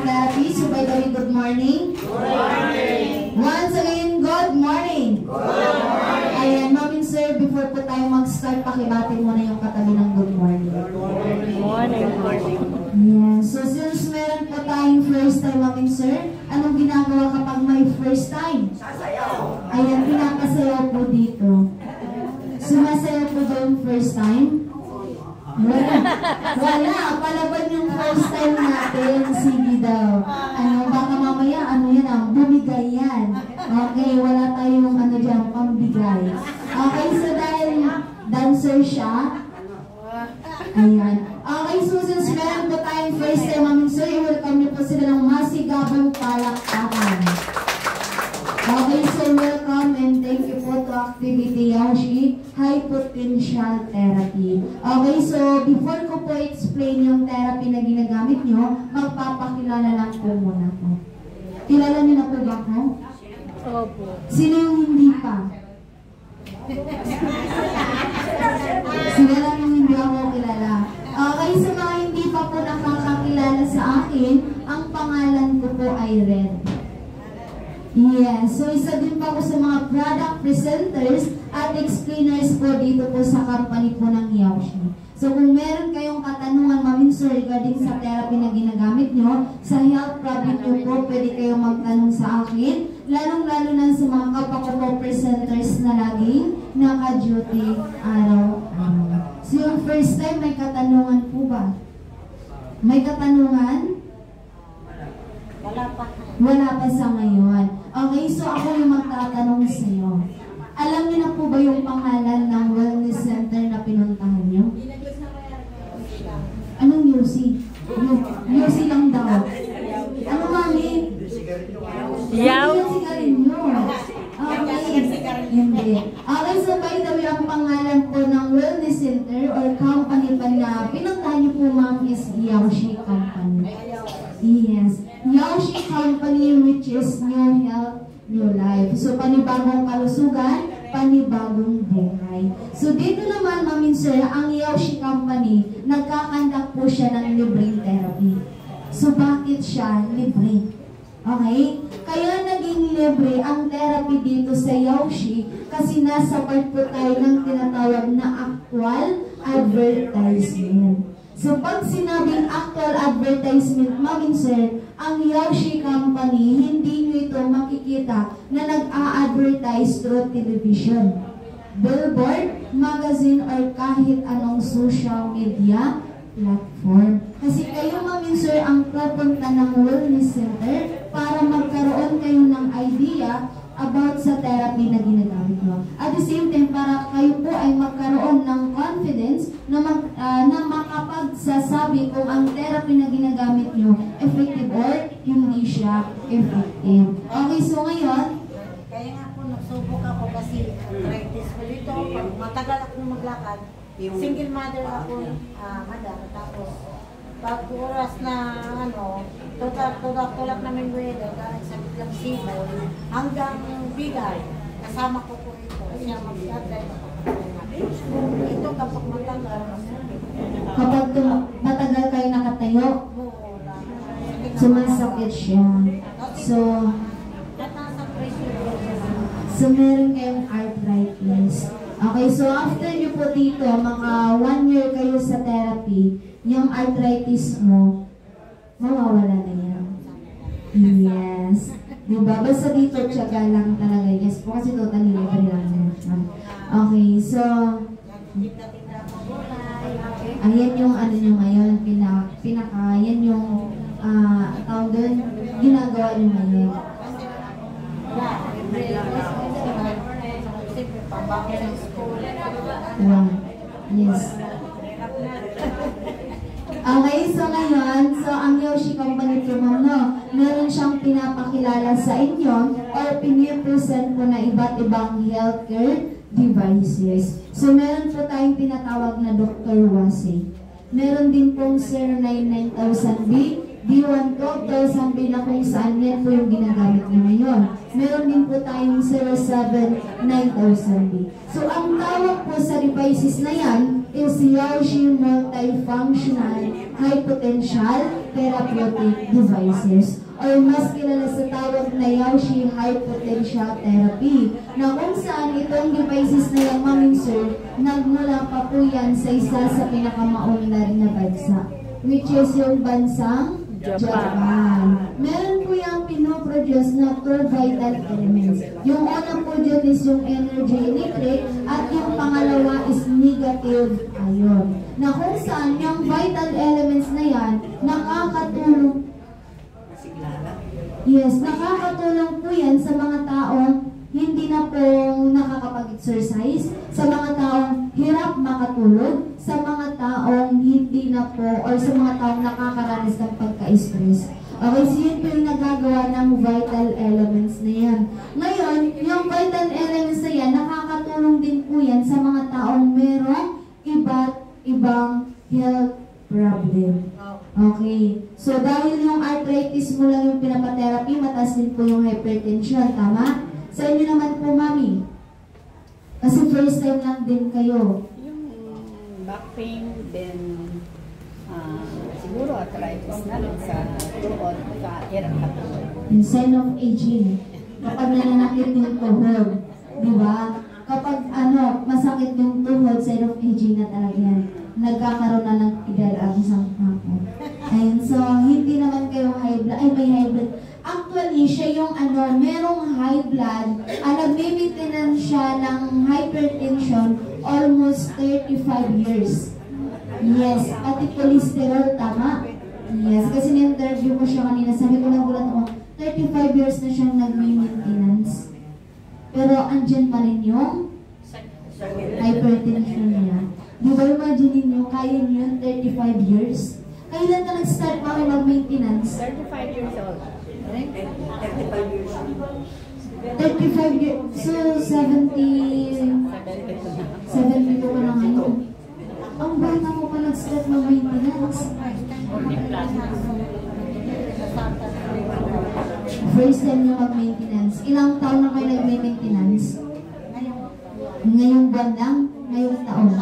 ng therapy. So by the way, good morning. Good morning. Once again, good morning. Good morning. Ayan, Ma'am Sir, before po tayo mag-start, pakibatin mo na yung katabi ng good morning. Good morning. Good morning. Yeah. So since meron po tayong first time, Ma'am Sir, anong ginagawa kapag may first time? Sasayaw. Ayan, pinapasayaw po dito. Sumasayaw po ba yung first time? Wala. Palaban yung first time natin. Sige daw. Ano, baka mamaya, ano yan ang bumigay yan. Okay, wala tayong ano dyan, pambigay. Okay, so dahil dancer siya, ayan. Okay, so since meron po tayong first time, Ma'am Sir, i-welcome niyo po sila ng masigabang palakpakan. Okay, so welcome and thank you po to Activity Yaoshi High Potential Therapy. Okay, so before ko po explain yung therapy na ginagamit nyo, magpapakilala lang po muna po. Kilala niyo na po ba ako? Opo. Sino yung hindi pa? Sino lang yung hindi ako kilala? Okay, sa mga hindi pa po nakakakilala sa akin, ang pangalan ko po ay Red. Yes, so isa din po ako sa mga product presenters at explainers po dito po sa company po ng Yaoshi. So kung meron kayong katanungan, Ma'am Sir, regarding sa therapy na ginagamit nyo, sa health problem nyo po, pwede kayong magtanong sa akin, lalong-lalo na sa mga kapako presenters na laging naka-duty araw-araw. So yung first time, may katanungan po ba? May katanungan? Wala pa sa ngayon. Okay, so ako yung magtatanong sa iyo. Alam niyo na po ba yung pangalan ng wellness center na pinuntahan niyo? Anong UC? UC lang daw. Ano, Mami? Yaw. Okay. Hindi. Okay, so by the way, ang pangalan po ng wellness center or company pa na pinuntahan niyo po, Ma'am, is Yaoshi Company. Yes. Yaoshi Company, which is New Health, New Life. So, panibagong kalusugan, panibagong buhay. So, dito naman, Ma'am Sir, ang Yaoshi Company, nagkakandak po siya ng libreng therapy. So, bakit siya libre? Okay? Kaya naging libre ang therapy dito sa Yaoshi kasi nasa part po tayo ng tinatawag na actual advertisement. So, pag sinabing actual advertisement, Ma'am Sir, ang Yaoshi Company, hindi nyo ito makikita na nag-a-advertise through television, billboard, magazine, or kahit anong social media platform. Kasi kayo, Ma'am Sir, ang pupunta ng wellness center para magkaroon kayo ng idea about sa therapy na ginagamit mo. At the same time, para kayo po ay magkaroon ng confidence na, makapagsasabi kung ang therapy na ginagamit nyo effective or hindi siya effective. Okay, so ngayon, kaya nga po nagsubok ako kasi arthritis ko dito. Pag matagal akong maglakad, single mother ako, madam. Tapos, pag oras na tulak namin weather, nagsabit lang sibol, hanggang bigay, kasama ko po ito. Siya mag-drive ako. Ito kapag matagal, kapag matagal kayo nakatayo, sumasakit siya. So meron kayong arthritis. Okay, so after nyo po dito, mga 1 year kayo sa therapy, yung arthritis mo, mawawala na yan. Yes. Diba? Basta dito, tiyaga lang talaga. Yes po, kasi totally libre lang naman. Okay, so, ayan yung ano nyo ngayon, yan yung tawag doon, ginagawa nyo ngayon. Wow. Yes. Okay, so ngayon, ang Yaoshi Company po, meron siyang pinapakilala sa inyo or pinipresent po na iba't ibang healthcare devices. So meron po tayong tinatawag na Dr. Wase. Meron din pong Sir 99000B, D1 12,000 na kung saan yan po yung ginagamit niya ngayon. Meron din po tayong 07 9,000. So, ang tawag po sa devices na yan is Yaoshi Multifunctional High Potential Therapeutic Devices, or mas kilala sa tawag na Yaoshi High Potential Therapy, na kung saan itong devices na yan, Ma'am Sir, nagmula pa po yan sa isa sa pinakamaunlad na bansa, which is yung bansang Japan. Meron po yung pinoproduce na 4 vital elements. Yung una po dyan is yung energy electric, at yung pangalawa is negative ion. Na kung saan yung vital elements na yan, nakakatulong. Yes, nakakatulong po yan sa mga taong hindi na po nakakapag-exercise, sa mga taong hirap makatulog, sa mga taong hindi na po, or sa mga taong nakakaranas ng pagka-stress. Okay, so yun po yung nagagawa ng vital elements na yan. Ngayon, yung vital elements na yan, nakakatulong din po yan sa mga taong merong iba't ibang health problem. Okay. So, dahil yung arthritis mo lang yung pinapatherapy, mataas din po yung hypertension. Tama? Sa inyo naman po, Mami. Kasi first time lang din kayo. Yung back pain, then siguro arthritis na rin sa tuhod, sa hirap katulog. Yung sign of aging. Kapag nananakit yung tuhod. Diba? Kapag masakit yung tuhod, sign of aging na talaga yan. Nagkakaroon na ng edad ang isang tao. Ayun, so hindi naman kayo high blood. Ay, may high blood. Actually, siya yung merong high blood. Nag-maintenance siya ng hypertension almost 35 years. Yes, pati cholesterol, tama? Yes, kasi ni-interview ko siya kanina. Sabi ko lang gulat ako, 35 years na siyang nag-maintenance. Pero andyan pa rin yung hypertension niya. Di ba imagine ninyo, kaya niyo yun 35 years? Kailan ka nag-start mag-maintenance? 35 years old. 35 years. So, 72 ka na ngayon. Ang bata mo pa nag-start mag-maintenance. First time na mag-maintenance. Ilang taon na kayo nag-maintenance? Ngayong buwan lang? Ngayong taon?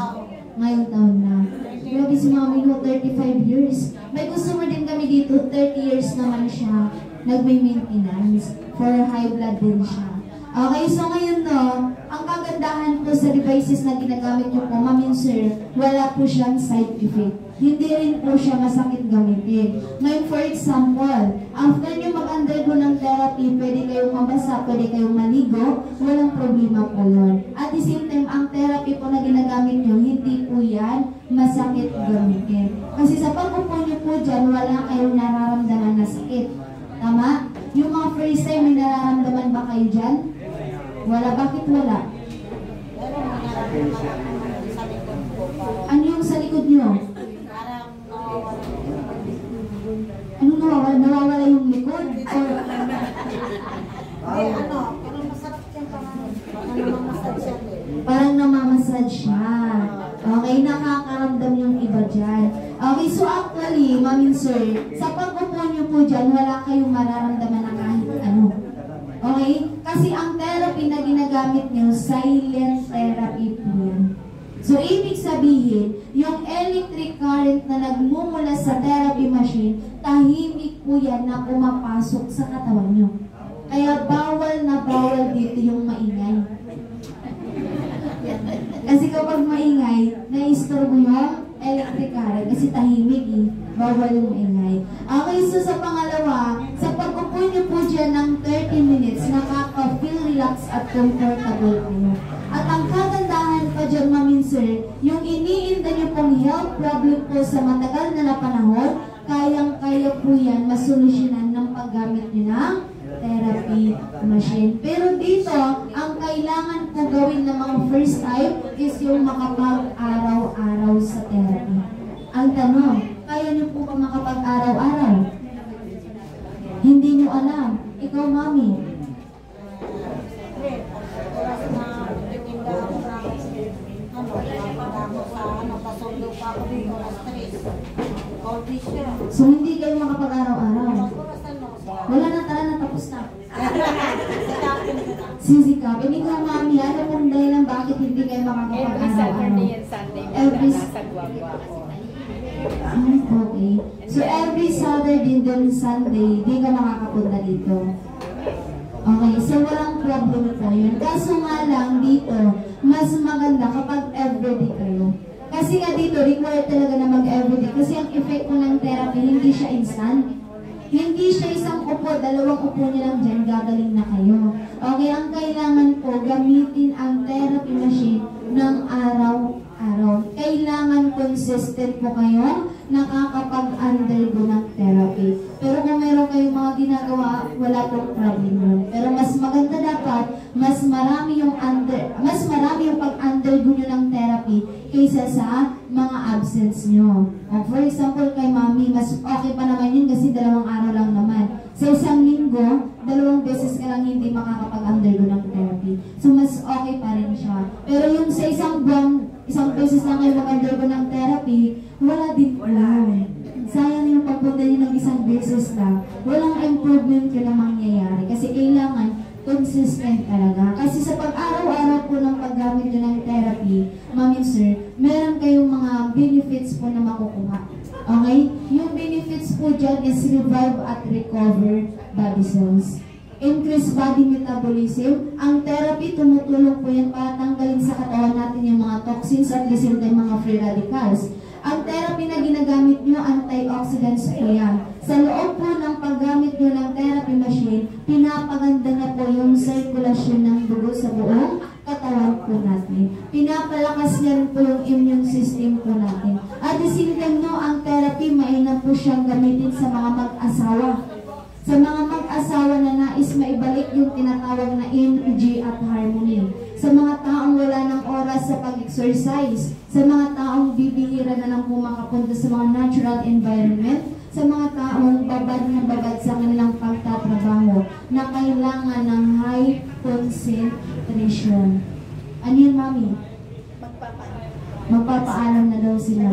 Ngayong taon na. Grabe si Mami no, 35 years. May customer din kami dito, 30 years naman siya. Nagme-maintenance. For high blood din siya. Okay, so ngayon no, ang kagandahan po sa devices na ginagamit nyo po, Ma'am Sir, wala po siyang side effect. Hindi rin po siya masakit gamitin. Ngayon, for example, after nyo mag-undergo ng therapy, pwede kayong mabasa, pwede kayong maligo, walang problema po yun. At the same time, ang therapy po na ginagamit nyo, hindi po yan masakit gamitin. Kasi sa pag-upo nyo po dyan, wala kayong nararamdaman na sakit. Tama? Yung mga first time, may nararamdaman ba kayo dyan? Wala. Bakit wala? Ano yung sa likod nyo? Ano nawawala? Nawawala yung likod? Or... Parang masarap yan, parang namamasad siya. Okay, nakakaramdam yung iba dyan. Okay, so actually, Ma'am Sir, sa pag-upo nyo po dyan, wala kayong mararamdaman na kahit ano. Okay? Kasi ang therapy na ginagamit nyo, silent therapy po yan. So, ibig sabihin, yung electric current na nagmumula sa therapy machine, tahimik po yan na pumapasok sa katawan nyo. Kaya bawal na bawal dito yung maingay. Kasi kapag maingay, na-store mo yung electric current kasi tahimik eh. Bawal yung maingay. Okay, so sa pangalawa, sa pag-upo nyo po dyan ng 30 minutes, nakaka-feel relax at comfortable kayo. At ang kagandahan pa dyan, Ma'am Sir, yung iniinda nyo pong health problem po sa matagal na panahon, kayang-kaya po yan masolusyonan ng paggamit nyo ng therapy machine. Pero dito, ang kailangan po gawin ng mga first time is yung makapag-araw-araw sa therapy. Ang tanong, kaya nyo po ba makapag-araw-araw? Hindi nyo alam. Ikaw, Mami. So, hindi kayo makapag-araw-araw. happening nga, mami? Ano kung dahilan bakit hindi kayo Every makakapag-araw-araw? Saturday and Sunday, Every- nasa Guagua ako. Okay. So, every Saturday and Sunday, di ka makakapunta dito. Okay, so walang problem po yun. Kaso nga lang dito, mas maganda kapag everyday kayo. Kasi nga dito, required talaga na mag-everyday. Kasi ang effect po ng therapy, hindi siya instant. Hindi siya isang upo, dalawang upo niya lang dyan, gagaling na kayo. Okay, ang kailangan po, gamitin ang therapy machine ng araw-araw. Kailangan consistent po kayo nakakapag-undergo ng therapy. Pero kung meron kayong mga ginagawa, wala pong problem yun. Pero mas maganda dapat, mas marami yung pag-undergo nyo ng therapy kaysa sa mga absence nyo. For example, kay mami, mas okay pa naman yun kasi 2 araw lang naman. Sa isang linggo, 2 beses ka lang hindi makakapag-undergo ng therapy. So, mas okay pa rin siya. Pero yung sa isang buwan, 1 beses lang kayo mag-undergo ng therapy, wala din po. Sayang yung pagpunta nyo ng 1 beses lang. Walang improvement ka na mangyayari. Kasi kailangan consistent talaga. Kasi sa pag-araw-araw po ng paggamit nyo ng therapy, mami sir, meron kayong mga benefits po na makukuha. Okay? Yung benefits po dyan is revive at recover body cells. Increase body metabolism. Ang therapy, tumutulong po yan para tanggalin sa katawan natin yung mga toxins at the same time mga free radicals. Ang therapy na ginagamit nyo, antioxidants po yan. Sa loob po ng paggamit nyo ng therapy machine, pinapaganda na po yung circulation ng dugo sa buong katawan po natin. Pinapalakas niya rin po yung immune system po natin. At the same time no, ang therapy, mainam po siyang gamitin sa mga mag-asawa. Sa mga mag-asawa na nais maibalik yung tinatawag na energy at harmony. Sa mga taong wala ng oras sa pag-exercise. Sa mga taong bibihira na lang po makapunta sa mga natural environment. Sa mga taong babad na babad sa kanilang pagtatrabaho na kailangan ng high concentration. Ano yun, mami? Magpapaalam na daw sila.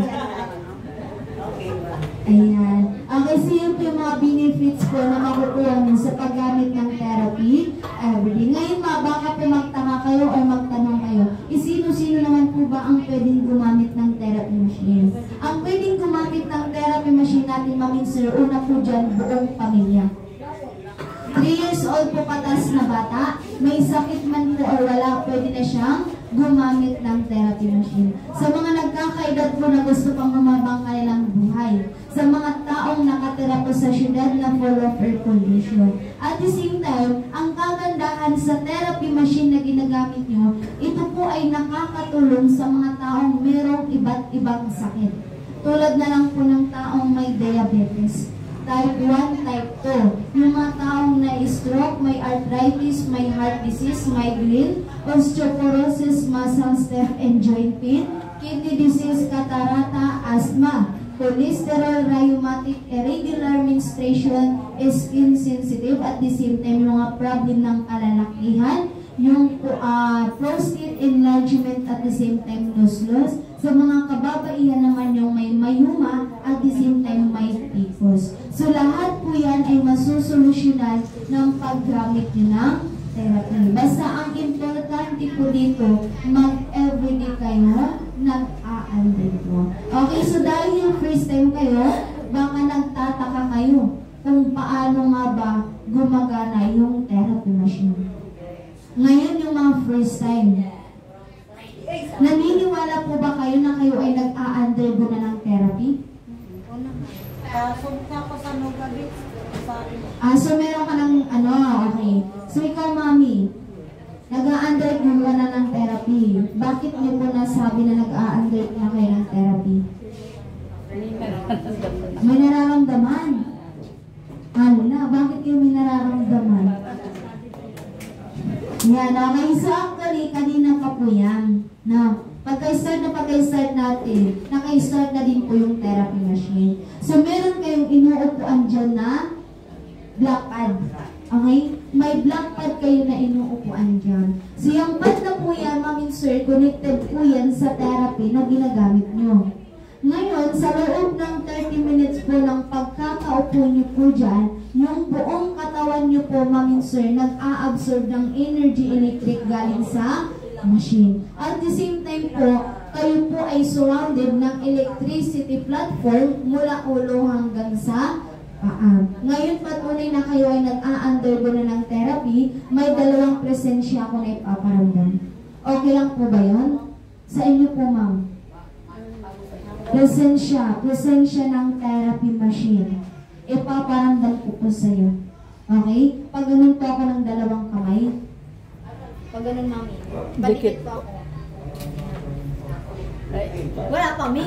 Ayan. Kasi yun po yung mga benefits po na makukuha nyo sa paggamit ng therapy everyday. Ngayon baka po magtaka kayo o magtanong kayo, sino-sino naman po ba ang pwedeng gumamit ng therapy machine? Ang pwedeng gumamit ng therapy machine natin, mami sir, una po dyan, buong pamilya. 3 years old po patas na bata, may sakit man po o wala, pwede na siyang gumamit ng therapy machine. Sa mga nagkakaedad po na gusto pang humabang kanilang buhay. Sa mga taong nakatira po sa syudad na full of air pollution. At the same time, ang kagandahan sa therapy machine na ginagamit nyo, ito po ay nakakatulong sa mga taong merong iba't ibang sakit. Tulad na lang po ng taong may diabetes. Type 1, type 2. Yung mga taong na stroke, may arthritis, may heart disease, migraine, osteoporosis, muscle stiff and joint pain, kidney disease, catarata, asthma, cholesterol, rheumatic, irregular menstruation, skin sensitive, at the same time mga problem ng kalalakihan, yung prostate enlargement, at the same time loss. Sa mga kababaihan naman yung may mayuma, at the same time may PCOS. So lahat po yan ay masusolusyonan ng paggamit nyo ng therapy. Basta ang importante po dito, mag-everyday kayo, nag-a-undergo. Okay, so dahil yung first time kayo, baka nagtataka kayo kung paano nga ba gumagana yung therapy machine. Ngayon yung mga first time, naniniwala po ba kayo na kayo ay nag-a-undergo na ng therapy? Sunta ko sa Nogabit. So meron ka ng okay. So ikaw, mami, nag-a-undergo ka na ng therapy. Bakit niyo po nasabi na nag-a-undergo na kayo ng therapy? May nararamdaman. Hala, bakit kayo may nararamdaman? Yan, okay. So actually, kanina pa po yan. No? Pagka-start natin, naka-start na din po yung therapy machine. So meron kayong inuupuan dyan na black pad. Okay? May black pad kayo na inuupuan dyan. So yung pad na po yan, mami sir, connected po yan sa therapy na ginagamit nyo. Ngayon, sa loob ng 30 minutes po ng pagkakaupo nyo po dyan, yung buong katawan katawan nyo po, ma'am and sir, nag-a-absorb ng energy electric galing sa machine. At the same time po, kayo po ay surrounded ng electricity platform mula ulo hanggang sa paa. Ngayon patunay na kayo ay nag-a-undergo na ng therapy, may dalawang presensya ako na ipaparamdam. Okay lang po ba yun? Sa inyo po, ma'am. Presensya ng therapy machine. Ipaparamdam ko po sa iyo. Okay? Pag ganun po ako ng dalawang kamay. Pag ganun, mami. Palikit po ako. Wala pa, mi.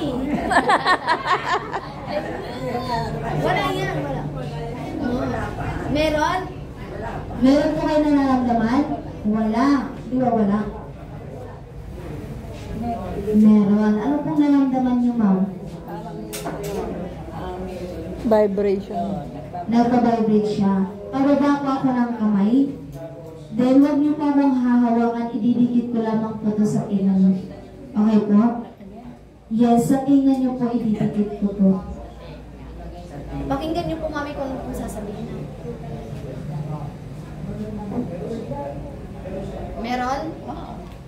Wala yan, wala. Meron? Meron po kayo nararamdaman? Wala. Di ba wala? Meron. Ano pong nararamdaman niyo, ma'am? Vibration. Nagpa-vibrate siya. Pababa po ako ng kamay. Then, huwag niyo po akong hahawakan. Ididikit ko lamang po ito sa tingan. Okay po? Yes, sa tingan niyo po ididikit ko po. Pakinggan niyo po, mami, kung ano po sasabihin na. Meron?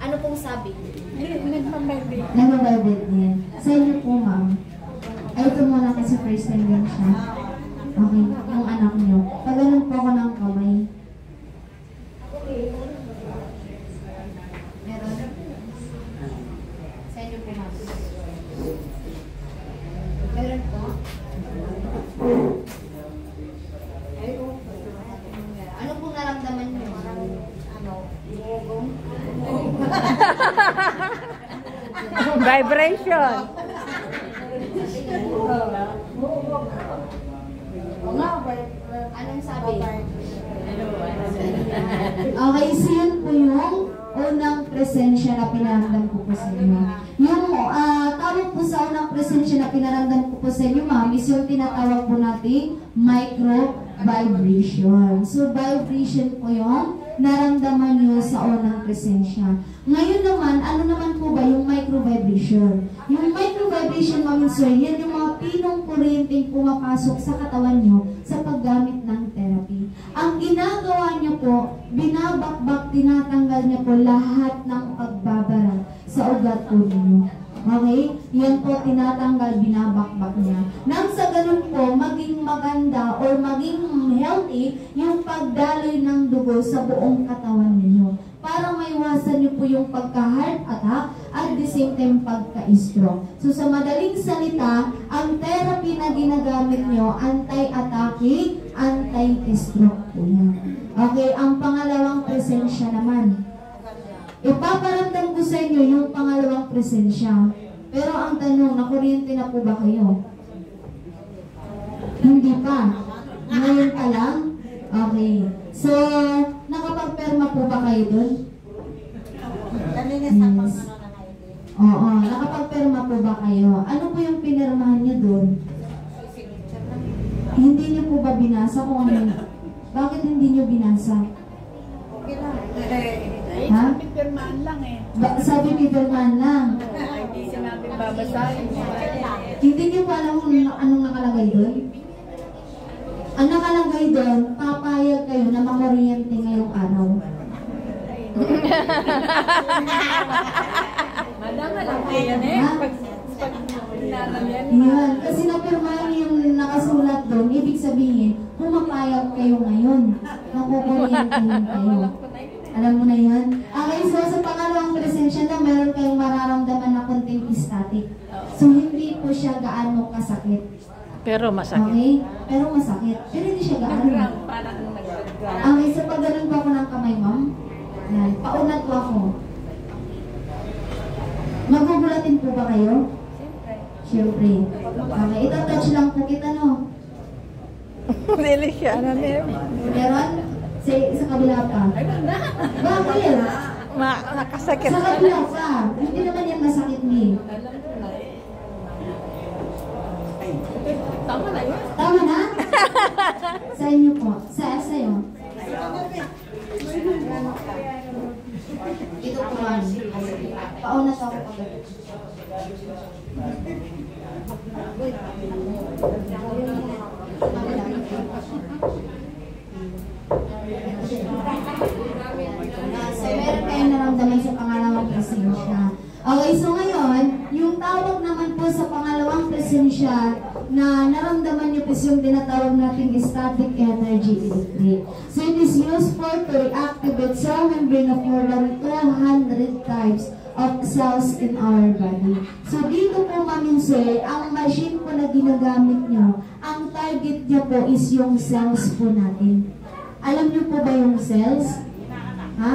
Ano pong sabi? Nagpa-vibrate niya. Sa inyo po, ma'am. Ay, ito muna kasi first time din siya. Okay, yung anak niyo. Pag ganun po ako ng kamay. Meron? Sa inyo po, mami. Meron po? Ano pong naramdaman niyo? Vibration. Anong sabi? Okay, so yun po yung unang presensya na pinaramdam ko po sa inyo. Yung tawag po sa unang presensya na pinaramdam ko po sa inyo, ma'am, is yung tinatawag po natin micro vibration. So, vibration po yung naramdaman nyo sa unang presensya. Ngayon naman, ano naman po ba yung micro-vibration? Yung micro-vibration, ma'am and sir, yan yung mga pinong kuryenteng pumapasok sa katawan nyo sa paggamit ng therapy. Ang ginagawa nyo po, binabakbak, tinatanggal nyo po lahat ng pagbabara sa ugat po ninyo. Okay? Yan po, tinatanggal, binabakbak niya. Nang sa ganun po, maging maganda or maging healthy yung pagdaloy ng dugo sa buong katawan ninyo. Para maiwasan niyo po yung pagka-heart attack at the same time pagka-stroke. So sa madaling salita, ang therapy na ginagamit nyo, anti-attacking, anti-stroke po yan. Okay, ang pangalawang presensya naman. Ipaparamdam ko sa inyo yung pangalawang presensya. Pero ang tanong, nakuryente na po ba kayo? Hindi pa. Ngayon pa lang? Okay. So, nakapagperma po ba kayo dun? Dalinis na pang ano na ID. Oo, nakapagperma po ba kayo? Ano po yung pinirmahan niyo dun? Hindi niyo po ba binasa kung ano yun? Bakit hindi niyo binasa? Okay lang. Ha? Pirmaan lang eh. Sabi pipirmahan lang. Hindi sinabi babasahin. Hindi niyo pa alam kung anong nakalagay doon? Ang nakalagay doon, papayag kayo na makuryente ngayong araw. Madam, alam ko yan eh. Ha? Pag nalam yan. Yan. Kasi napirmahan yung nakasulat doon, ibig sabihin, pumapayag kayo ngayon. Nakukuryentehin kayo. Alam mo na yan? Okay, so sa pangalawang presensya na, meron kayong mararamdaman na konting static. So, hindi po siya gaano kasakit. Pero masakit. Okay? Pero masakit. Pero hindi siya gaano. Parang nag-grab. Okay, so pag ganun po ako ng kamay, ma'am. Yan, paunat po ako. Magugulatin po ba kayo? Siyempre. Okay, ito-touch lang po kita, no? Dili siya. Ano niya? Meron? Sa kabila pa. Bakit? Nakasakit. Sa kabila pa. Hindi naman yan masakit ni. Tama na yun. Tama na? Sa inyo po. Sa'yo. Ito po, ma'am. Paunat ako pag siya na naramdaman niyo po yung tinatawag nating static energy electric. So it is useful to reactivate cell membrane of more than 200 types of cells in our body. So dito po maminse, ang machine po na ginagamit nyo, ang target niya po is yung cells po natin. Alam niyo po ba yung cells? Ha?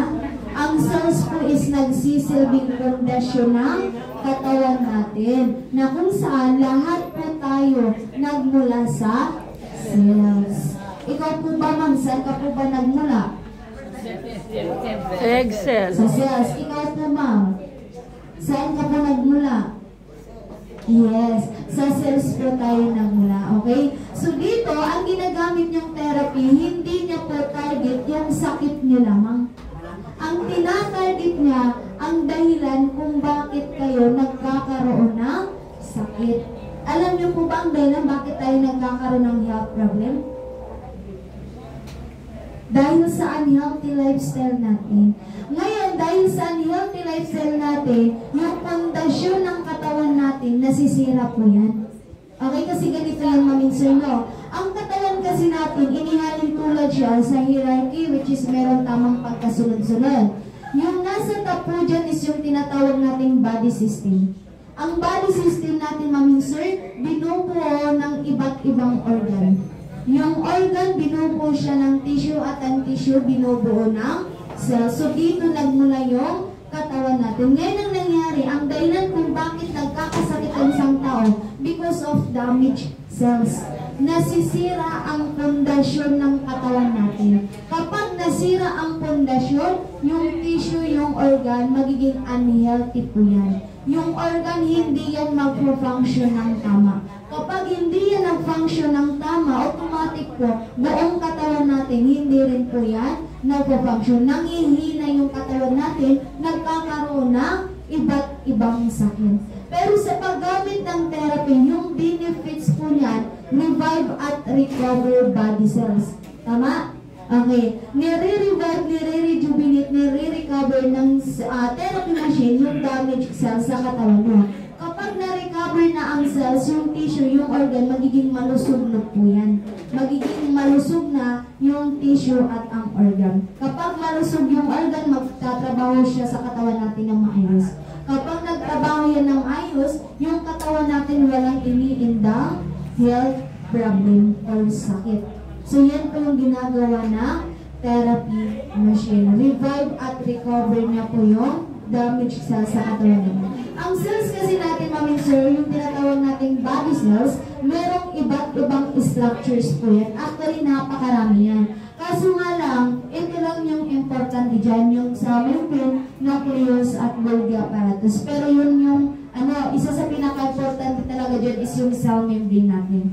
Ang cells po is nagsisilbing pundasyon ng katawan natin, na kung saan lahat po tayo nagmula sa cells. Ikaw po ba, ma'am, saan ka po ba nagmula? Egg cell. Sa cells. Ikaw po, ma'am, saan ka po nagmula? Yes, sa cells po tayo nagmula, okay? So dito, ang ginagamit niyong therapy, hindi niya po target yung sakit niyo lamang. Ang tinatarget niya, ang dahilan kung bakit kayo nagkakaroon ng sakit. Alam niyo po ba ang dahilan bakit tayo nagkakaroon ng health problem? Dahil sa unhealthy lifestyle natin. Ngayon, dahil sa unhealthy lifestyle natin, yung pundasyon ng katawan natin, nasisira po yan. Okay, kasi ganito yung maminsan, no? Ang katawan kasi natin, inihalin tulad siya sa hierarchy, which is meron tamang pagkasunod-sunod. Yung nasa top po dyan is yung tinatawag nating body system. Ang body system natin, maminsan, binubuo ng iba't ibang organ. Yung organ, binubuo siya ng tissue at ang tissue binubuo ng cell. So, dito nagmula yung katawan natin. Ngayon ang nangyari, ang dahilan kung bakit nagkakasakit ang isang tao, because of damaged cells. Nasisira ang pundasyon ng katawan natin. Kapag nasira ang pundasyon, yung tissue, yung organ, magiging unhealthy po yan. Yung organ, hindi yan mag-function ng tama. Kapag hindi yan nag-function ng tama, automatic po, buong katawan natin, hindi rin po yan nag-function. Nangihina yung katawan natin, nagkakaroon ng iba't ibang sakit. Pero sa paggamit ng therapy, yung benefits po niyan, revive at recover body cells. Tama? Okay. Nire-revive, nire-rejuvenate, nire-recover ng therapy machine yung damaged cells sa katawan mo. Kapag na-recover na ang cells, yung tissue, yung organ, magiging malusog na po yan. Magiging malusog na yung tissue at ang organ. Kapag malusog yung organ, magtatrabaho siya sa katawan natin ng maayos. Kapag nagtrabaho yan ng ayos, yung katawan natin walang iniindang health problem or sakit. So yan po yung ginagawa ng therapy machine. Revive at recover niya po yung damaged cells sa katawan natin. Ang cells kasi natin, mamin sir, yung tinatawag nating body cells, merong iba't ibang structures po yan. Actually, napakarami yan. Kaso nga lang, ito lang yung importante dyan, yung sa membrane, nucleus at Golgi apparatus. Pero yun yung, isa sa pinaka-importante talaga dyan is yung cell membrane natin.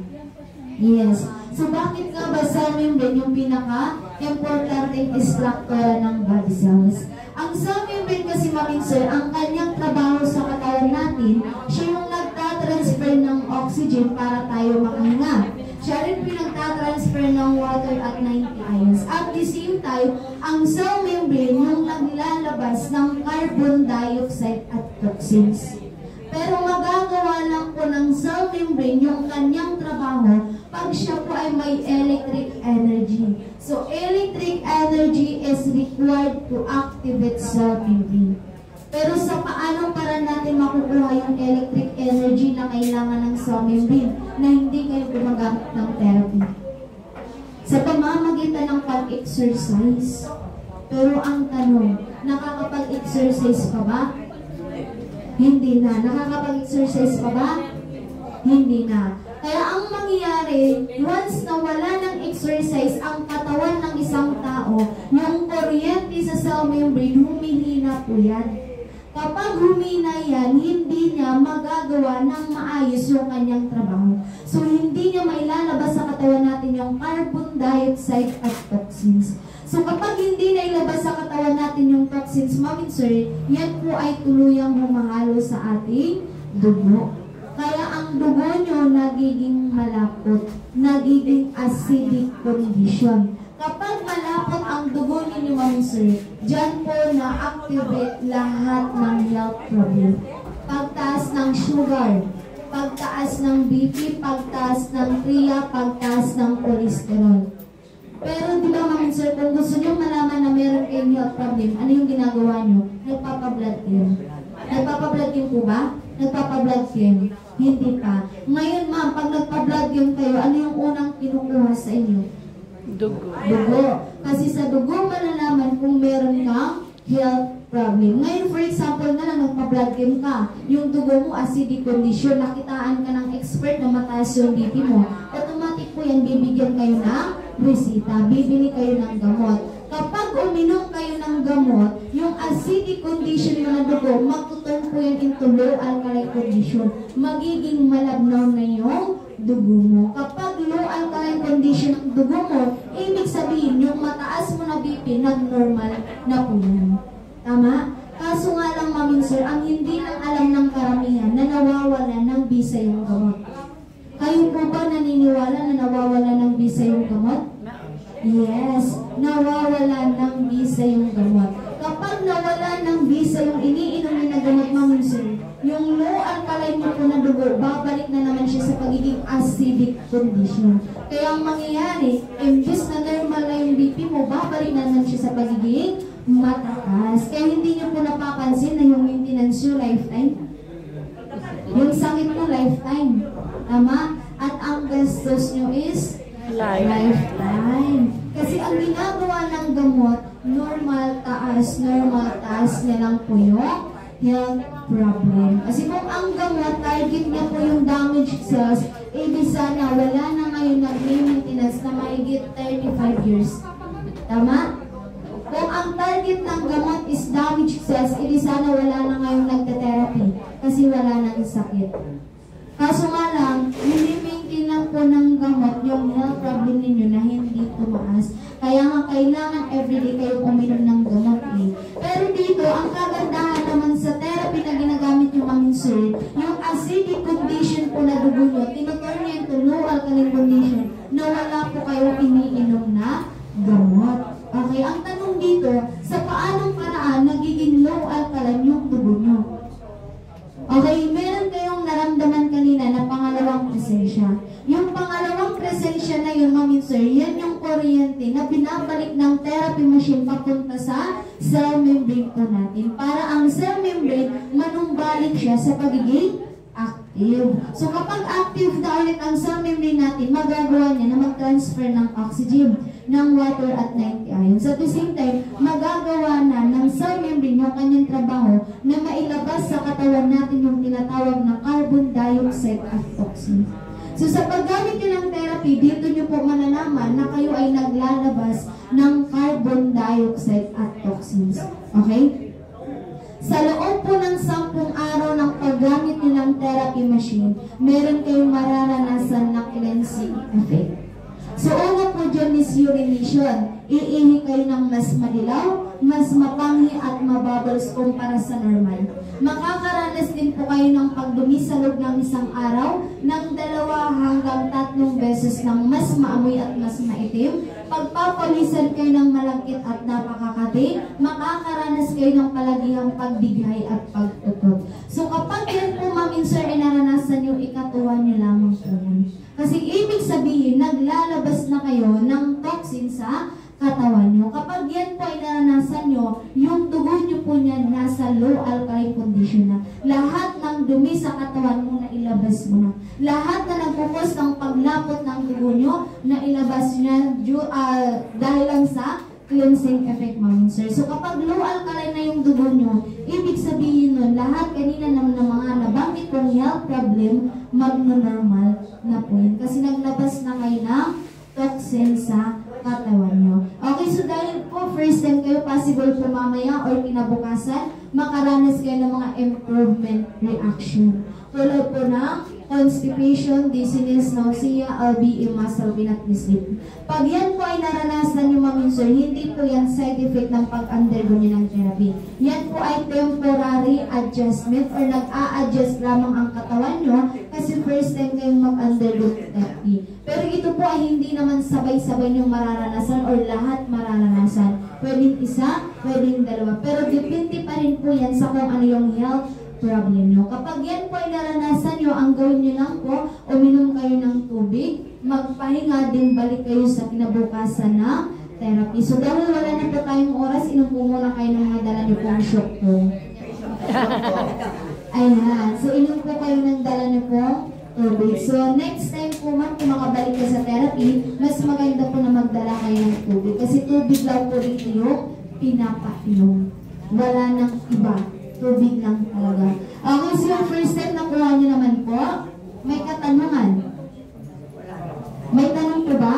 Yes. So, bakit nga ba cell membrane yung pinaka-importante structure ng body cells? Ang cell membrane kasi, mamin sir, ang kanyang trabaho sa katawan natin, siya yung nagtatransfer ng oxygen para tayo makahinga. Siya rin pinagtatransfer ng water at 90 ions. At the same time, ang cell membrane yung naglalabas ng carbon dioxide at toxins. Pero magagawa lang po ng cell membrane yung kanyang trabaho pag siya po ay may electric energy. So, electric energy is required to activate cell membrane. Pero sa paano para natin makukuha yung electric energy na kailangan ng cell membrane na hindi kayo gumagamit ng therapy? Sa pamamagitan ng pag-exercise. Pero ang tanong, nakakapag-exercise pa ba? Hindi na. Nakakapag-exercise pa ba? Hindi na. Kaya ang mangyayari, once na wala ng exercise ang katawan ng isang tao, yung kuryente sa cell membrane, humihina po yan. Kapag humina yan, hindi niya magagawa ng maayos yung kanyang trabaho. So, hindi niya mailalabas sa katawan natin yung carbon dioxide at toxins. So, kapag hindi na ilabas sa katawan natin yung toxins, mamin sir, yan po ay tuluyang humahalo sa ating dugo. Kaya ang dugo nyo nagiging malapot, nagiging acidic condition. Kapag malapot ang dugo ninyo, mamin sir, dyan po na-activate lahat ng health problem. Pagtaas ng sugar, pagtaas ng BP, pagtaas ng kriya, pagtaas ng cholesterol. Pero di ba mga sir, kung gusto nyo malaman na meron kayong health problem, ano yung ginagawa nyo? Nagpapa-blood chem. Nagpapa-blood chem po ba? Nagpapa-blood chem. Hindi pa. Ngayon ma'am, pag nagpa-blood chem kayo, ano yung unang kinukuha sa inyo? Dugo. Dugo. Kasi sa dugo malalaman kung meron kang health problem. Ngayon, for example na lang, nagpa-blood chem ka, yung dugo mo acidic condition, nakitaan ka ng expert na mataas yung BP mo, automatic po yan, bibigyan kayo ng resita, bibili kayo ng gamot. Kapag uminom kayo ng gamot, yung acidic condition mo na dugo, magtuturn po yan into low alkaline condition. Magiging malabnaw na yung dugo mo. Kapag low alkaline condition ng dugo mo, ibig sabihin, yung mataas mo na BP, nag-normal na po yan. Tama? Kaso nga lang, ma'am sir, ang hindi lang alam ng karamihan na nawawala ng bisa yung gamot. Kayo po ba naniniwala na nawawala ng bisa yung gamot? Yes, nawawala ng bisa yung gamot. Kapag nawala ng bisa yung iniinom na gamot, ma'am sir, yung low alkaline mo po na dugo, babalik na naman siya sa pagiging acidic condition. Kaya ang mangyayari, imbis na normal na yung BP mo, babalik na naman siya sa pagiging mataas. Kaya hindi nyo po napapansin na yung maintenance nyo lifetime. Yung sakit mo lifetime. Tama? At ang gastos nyo is lifetime. Kasi ang ginagawa ng gamot, normal taas na lang po yung health problem. Kasi kung ang gamot, target niya po yung damaged cells, ibig sana wala na ngayon nag-maintenance na mahigit 35 years. Tama? Kung ang target ng gamot is damaged cells, hindi sana wala na ngayong nagte-therapy kasi wala nang sakit. Kaso nga lang, maintain lang po ng gamot yung health problem ninyo na hindi tumaas. Kaya nga kailangan everyday kayo uminom ng gamot eh. Pero dito, ang kagandahan naman sa therapy na ginagamit yung mga insert, yung acidic condition po na dugo nyo, tinuturn nyo into low alkaline condition na wala po kayong iniinom na gamot. Okay, ang tanong dito, sa paanong paraan nagiging low alkaline yung dugo nyo? Okay, meron kayong naramdaman kanina na pangalawang presensya. Yung pangalawang presensya na yun, ma'am sir, yan yung kuryente na binabalik ng therapy machine papunta sa cell membrane po natin. Para ang cell membrane, manumbalik siya sa pagiging active. So kapag active na ulit ang cell membrane natin, magagawa niya na mag-transfer ng oxygen, ng water at 90 ions. At the same time, magagawa na ng cell membrane yung kanyang trabaho na mailabas sa katawan natin yung tinatawag na carbon dioxide at toxins. So sa paggamit nyo ng therapy, dito nyo po malalaman na kayo ay naglalabas ng carbon dioxide at toxins. Okay? Sa loob po ng 10 araw ng paggamit nilang therapy machine, meron kayong mararanasan na cleansing effect. So, una po dyan is urination. Iihi kayo ng mas madilaw, mas mapanghi at mabubbles kumpara sa normal. Makakaranas din po kayo ng pagdumi sa loob ng isang araw ng 2 hanggang 3 beses ng mas maamoy at mas maitim. Pagpapawisan kayo ng malangkit at napakakati, makakaranas kayo ng palagihang pagdighay at pagtutot. So kapag yan po, ma'am sir, ay naranasan yung ikatuwa nyo lamang po yan. Kasi ibig sabihin, naglalabas na kayo ng toxin sa katawan nyo. Kapag yan po ay naranasan nyo, yung dugo nyo po niyan nasa low alkaline condition na. Lahat ng dumi sa katawan mo na ilabas mo na. Lahat na nagpupos ng paglapot ng dugo nyo na ilabas niya dahil lang sa cleansing effect, ma'am sir. So kapag low alkaline na yung dugo nyo, ibig sabihin nun, lahat kanina ng mga nabanggit kong health problem, magno-normal na po yun. Kasi naglabas na kayo ng toxin sa katawan nyo. Okay, so dahil po first time kayo, possible po mamaya or kinabukasan, makaranas kayo ng mga improvement reaction. Tulad po ng constipation, dizziness, nausea, LBE, muscle pain at sleep. Pag yan po ay naranasan nyo, ma'am sir, hindi po yan side effect ng pag-undergo nyo ng therapy. Yan po ay temporary adjustment or nag-a-adjust lamang ang katawan nyo kasi first time kayong mag-undergo therapy. Pero ito po ay hindi naman sabay-sabay nyo mararanasan or lahat mararanasan. Pwedeng isa, pwedeng dalawa. Pero depende pa rin po yan sa kung ano yung health problem nyo. Kapag yan po ay naranasan nyo, ang gawin nyo lang po, uminom kayo ng tubig, magpahinga din, balik kayo sa kinabukasan na therapy. So dahil wala na po tayong oras, inom po muna kayo ng mga dala nyo pong shock po. Ayan. So inom po kayo ng dala nyo po tubig. So next time po man, kung makabalik ka sa therapy, mas maganda po na magdala kayo ng tubig. Kasi tubig lang po dito yung pinapainom. Wala nang iba. Tubig lang talaga. Okay, so yung first step na kuha nyo naman po, may katanungan. May tanong po ba?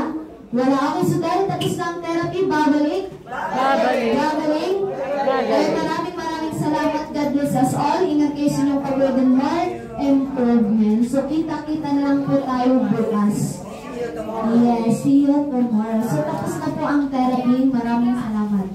Wala. Okay, so dahil tapos na ang therapy, babalik? Babalik? Okay, maraming salamat. God bless us all. Ingat kayo sa inyong pag-word and more improvement. So kita-kita na lang po tayo bukas. Yes, see you tomorrow. So tapos na po ang therapy. Maraming salamat.